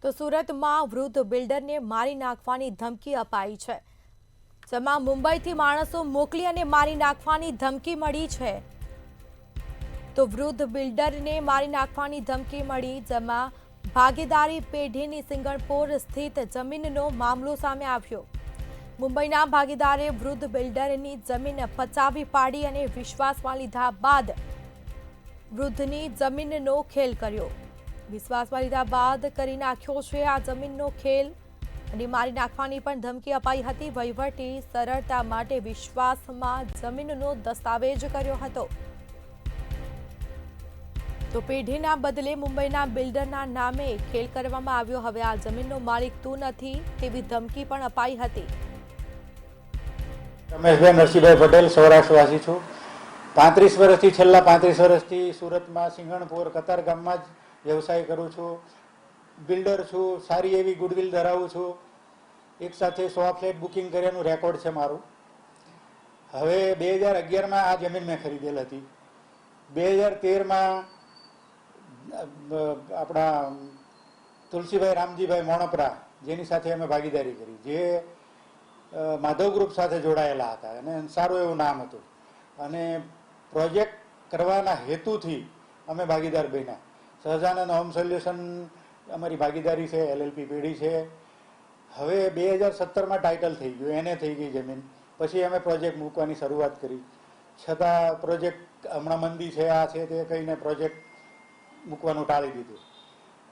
તો સુરતમાં વૃદ્ધ બિલ્ડરને મારી નાખવાની ધમકી અપાઈ છે, જેમાં મુંબઈથી માણસો મોકલી અને મારી નાખવાની ધમકી મળી છે। તો વૃદ્ધ બિલ્ડરને મારી નાખવાની ધમકી મળી, જેમાં ભાગીદારી પેઢીની સિંગણપોર સ્થિત જમીનનો મામલો સામે આવ્યો। મુંબઈના ભાગીદારે વૃદ્ધ બિલ્ડરની જમીન પચાવી પાડી અને વિશ્વાસમાં લીધા બાદ વૃદ્ધની જમીનનો ખેલ કર્યો। વિશ્વાસમાં લીધા બાદ કરી નાખ્યો છે આ જમીનનો ખેલ અને મારી નાખવાની પણ ધમકી અપાઈ હતી। વહીવટી સરળતા માટે વિશ્વાસમાં જમીનનો દસ્તાવેજ કર્યો હતો। તો પેઢીના બદલે મુંબઈના બિલ્ડરના નામે ખેલ કરવામાં આવ્યો। હવે આ જમીનનો માલિક તું નથી તેવી ધમકી પણ અપાઈ હતી। રમેશભાઈ નરસિંહભાઈ પટેલ, સૌરાષ્ટ્રવાસી છું। 35 વર્ષથી છેલ્લા 35 વર્ષથી સુરતમાં સિંગણપોર કતાર ગામમાં જ વ્યવસાય કરું છું। બિલ્ડર છું, સારી એવી ગુડવિલ ધરાવું છું। એક સાથે 100 ફ્લેટ બુકિંગ કર્યાનું રેકોર્ડ છે મારું। હવે 2011માં આ જમીન મેં ખરીદેલ હતી। 2013માં આપણા તુલસીભાઈ રામજીભાઈ મોણપરા, જેની સાથે અમે ભાગીદારી કરી, જે માધવ ગ્રુપ સાથે જોડાયેલા હતા અને સારું એવું નામ હતું, અને પ્રોજેક્ટ કરવાના હેતુથી અમે ભાગીદાર બન્યા। સહજાનંદ હોમ સોલ્યુશન અમારી ભાગીદારી છે, LLP પેઢી છે। હવે 2017માં ટાઇટલ થઈ ગયું, એને થઈ ગઈ જમીન, પછી અમે પ્રોજેક્ટ મૂકવાની શરૂઆત કરી। છતાં પ્રોજેક્ટ હમણાં મંદી છે, આ છે તે કહીને પ્રોજેક્ટ મૂકવાનું ટાળી દીધું।